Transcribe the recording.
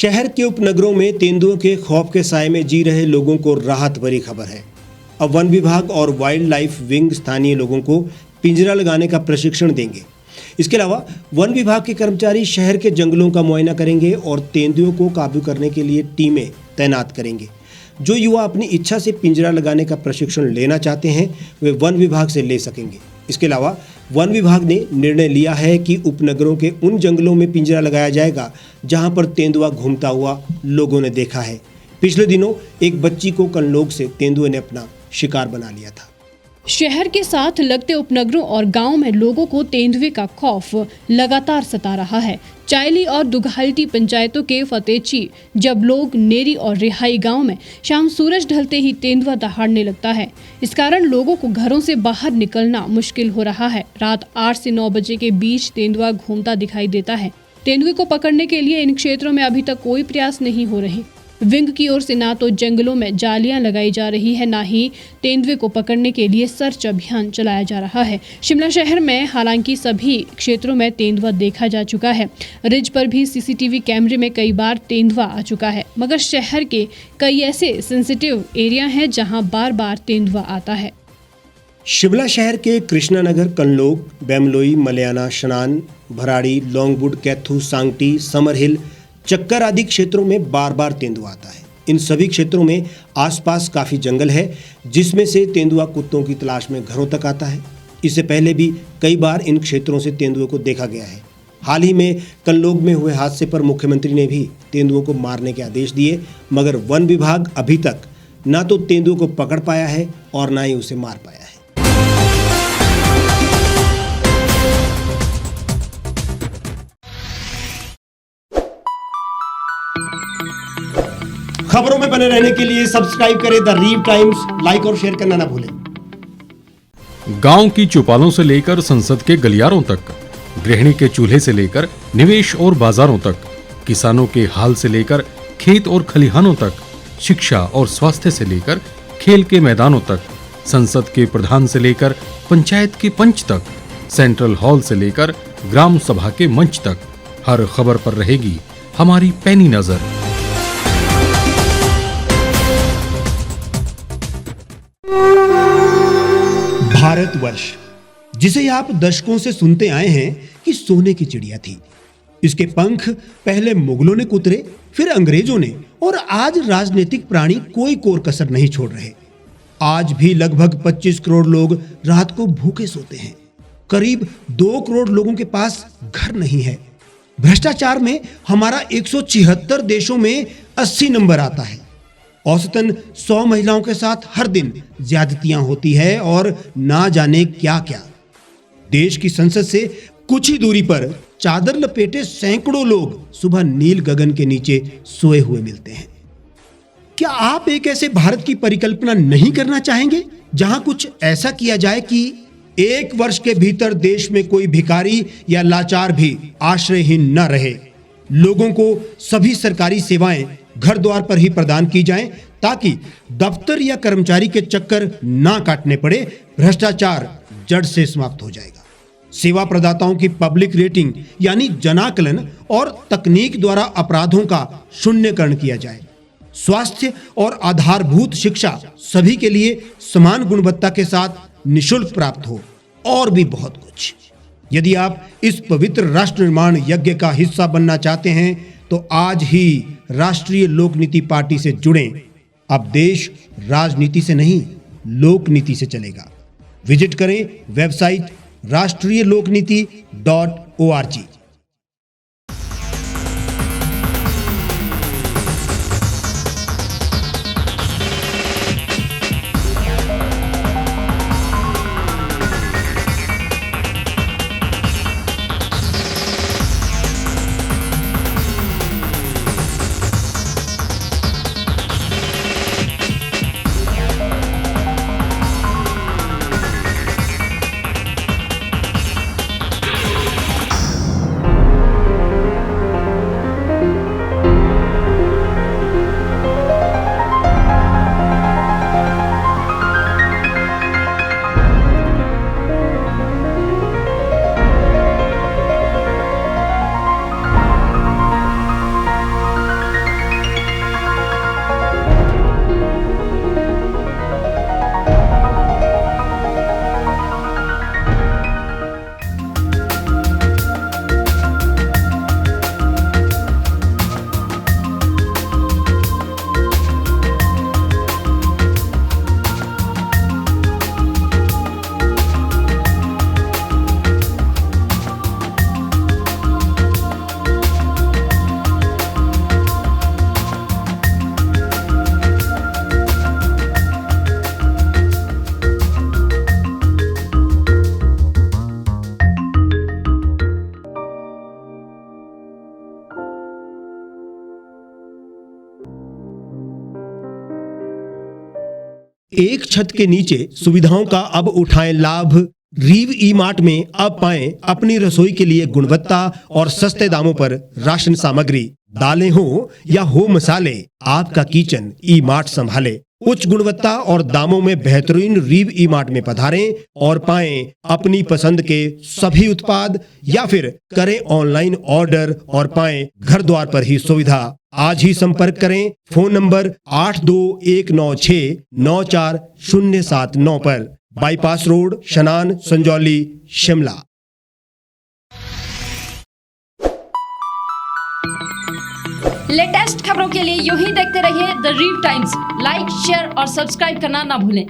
शहर के उपनगरों में तेंदुओं के खौफ के साए में जी रहे लोगों को राहत भरी खबर है। अब वन विभाग और वाइल्ड लाइफ विंग स्थानीय लोगों को पिंजरा लगाने का प्रशिक्षण देंगे। इसके अलावा वन विभाग के कर्मचारी शहर के जंगलों का मुआयना करेंगे और तेंदुओं को काबू करने के लिए टीमें तैनात करेंगे। जो युवा अपनी इच्छा से पिंजरा लगाने का प्रशिक्षण लेना चाहते हैं वे वन विभाग से ले सकेंगे। इसके अलावा वन विभाग ने निर्णय लिया है कि उपनगरों के उन जंगलों में पिंजरा लगाया जाएगा जहां पर तेंदुआ घूमता हुआ लोगों ने देखा है। पिछले दिनों एक बच्ची को कनलोग से तेंदुए ने अपना शिकार बना लिया था। शहर के साथ लगते उपनगरों और गांव में लोगों को तेंदुए का खौफ लगातार सता रहा है। चायली और दुघाल्टी पंचायतों के फतेची जब लोग नेरी और रिहाई गांव में शाम सूरज ढलते ही तेंदुआ दहाड़ने लगता है। इस कारण लोगों को घरों से बाहर निकलना मुश्किल हो रहा है। रात 8 से 9 बजे के बीच तेंदुआ घूमता दिखाई देता है। तेंदुए को पकड़ने के लिए इन क्षेत्रों में अभी तक कोई प्रयास नहीं हो रहे। विंग की ओर से ना तो जंगलों में जालियां लगाई जा रही है, ना ही तेंदुए को पकड़ने के लिए सर्च अभियान चलाया जा रहा है। शिमला शहर में हालांकि सभी क्षेत्रों में तेंदुआ देखा जा चुका है। रिज पर भी सीसीटीवी कैमरे में कई बार तेंदुआ आ चुका है, मगर शहर के कई ऐसे सेंसिटिव एरिया हैं जहां बार बार तेंदुआ आता है। शिमला शहर के कृष्णा नगर, कनलोग, बेमलोई, मलयाना, शनान, भराड़ी, लॉन्गवुड, कैथू, सांगटी, समर हिल, चक्कर आदि क्षेत्रों में बार बार तेंदुआ आता है। इन सभी क्षेत्रों में आसपास काफी जंगल है, जिसमें से तेंदुआ कुत्तों की तलाश में घरों तक आता है। इससे पहले भी कई बार इन क्षेत्रों से तेंदुए को देखा गया है। हाल ही में कनलोग में हुए हादसे पर मुख्यमंत्री ने भी तेंदुओं को मारने के आदेश दिए, मगर वन विभाग अभी तक ना तो तेंदुओं को पकड़ पाया है और ना ही उसे मार पाया है। खबरों में बने रहने के लिए सब्सक्राइब करें द रीव टाइम्स, लाइक और शेयर करना ना भूलें। गांव की चौपालों से लेकर संसद के गलियारों तक, गृहिणी के चूल्हे से लेकर निवेश और बाजारों तक, किसानों के हाल से लेकर खेत और खलिहानों तक, शिक्षा और स्वास्थ्य से लेकर खेल के मैदानों तक, संसद के प्रधान से लेकर पंचायत के पंच तक, सेंट्रल हॉल से लेकर ग्राम सभा के मंच तक, हर खबर पर रहेगी हमारी पैनी नजर। भारतवर्ष, जिसे आप दशकों से सुनते आए हैं कि सोने की चिड़िया थी। इसके पंख पहले मुगलों ने कुतरे, फिर अंग्रेजों ने, और आज राजनीतिक प्राणी कोई कोर कसर नहीं छोड़ रहे। आज भी लगभग 25 करोड़ लोग रात को भूखे सोते हैं। करीब 2 करोड़ लोगों के पास घर नहीं है। भ्रष्टाचार में हमारा 176 देशों में 80 नंबर आता है। औसतन 100 महिलाओं के साथ हर दिन ज्यादतियां होती है और ना जाने क्या क्या। देश की संसद से कुछ ही दूरी पर चादर लपेटे सैकड़ों लोग सुबह नील गगन के नीचे सोए हुए मिलते हैं। क्या आप एक ऐसे भारत की परिकल्पना नहीं करना चाहेंगे जहां कुछ ऐसा किया जाए कि 1 वर्ष के भीतर देश में कोई भिखारी या लाचार भी आश्रयहीन न रहे? लोगों को सभी सरकारी सेवाएं घर द्वार पर ही प्रदान की जाएं, ताकि दफ्तर या कर्मचारी के चक्कर ना काटने पड़े। भ्रष्टाचार जड़ से समाप्त हो जाएगा। सेवा प्रदाताओं की पब्लिक रेटिंग यानी जनाकलन और तकनीक द्वारा अपराधों का शून्यकरण किया जाए। स्वास्थ्य और आधारभूत शिक्षा सभी के लिए समान गुणवत्ता के साथ निःशुल्क प्राप्त हो, और भी बहुत कुछ। यदि आप इस पवित्र राष्ट्र निर्माण यज्ञ का हिस्सा बनना चाहते हैं तो आज ही राष्ट्रीय लोक नीति पार्टी से जुड़ें। अब देश राजनीति से नहीं, लोक नीति से चलेगा। विजिट करें वेबसाइट rashtriyalokniti.org। एक छत के नीचे सुविधाओं का अब उठाएं लाभ। रीव ई मार्ट में अब पाएं अपनी रसोई के लिए गुणवत्ता और सस्ते दामों पर राशन सामग्री। दालें हो या हो मसाले, आपका किचन ई मार्ट संभाले। उच्च गुणवत्ता और दामों में बेहतरीन रीव ई मार्ट में पधारें और पाएं अपनी पसंद के सभी उत्पाद, या फिर करें ऑनलाइन ऑर्डर और पाएं घर द्वार पर ही सुविधा। आज ही संपर्क करें फोन नंबर 8219694079 पर, बाईपास रोड, शनान, संजौली, शिमला। लेटेस्ट खबरों के लिए यूं ही देखते रहिए द रीव टाइम्स। लाइक, शेयर और सब्सक्राइब करना ना भूलें।